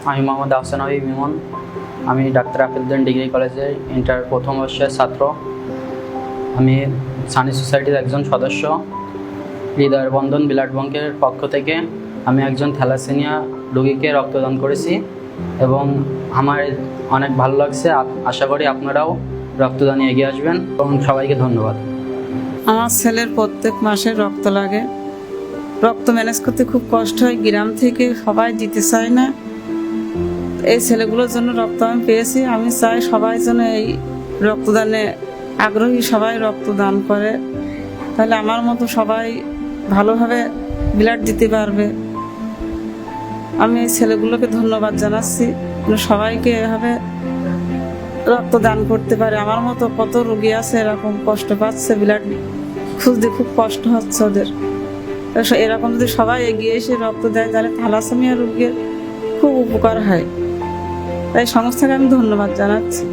আমি মোহাম্মদ আহসান হাবিব ইমন। আমি doctor আফেলউদ্দিন degree কলেজের ইন্টার প্রথম বর্ষের ছাত্র। আমি সানি সোসাইটির একজন সদস্য। হৃদয়ের বন্ধন ব্লাড ব্যাংকের পক্ষ থেকে আমি একজন থ্যালাসেমিয়া রোগীকে রক্তদান করেছি এবং আমার অনেক ভালো লাগছে। আশা করি আপনারাও রক্তদানে এগিয়ে আসবেন এবং সবাইকে ধন্যবাদ। আমার ছেলের প্রত্যেক মাসে রক্ত লাগে। রক্ত ম্যানেজ করতে খুব কষ্ট হয়, গ্রাম থেকে সবাই দিতে চায় না। এই ছেলেগুলোর জন্য রক্ত আমি পেয়েছি। আমি চাই সবাই যেন এই রক্তদানে আগ্রহী, সবাই রক্তদান করে, তাহলে আমার মতো সবাই ভালোভাবে ব্লাড দিতে পারবে। আমি এই ছেলেগুলোকে ধন্যবাদ জানাচ্ছি, সবাইকে এভাবে রক্তদান করতে পারে। আমার মতো কত রোগী আছে এরকম কষ্ট পাচ্ছে, ব্লাড খুঁজতে খুব কষ্ট হচ্ছে ওদের। এরকম যদি সবাই এগিয়ে এসে রক্ত দেয় তাহলে থ্যালাসেমিয়া রোগীর খুব উপকার হয়। তাই সংস্থাকে আমি ধন্যবাদ জানাচ্ছি।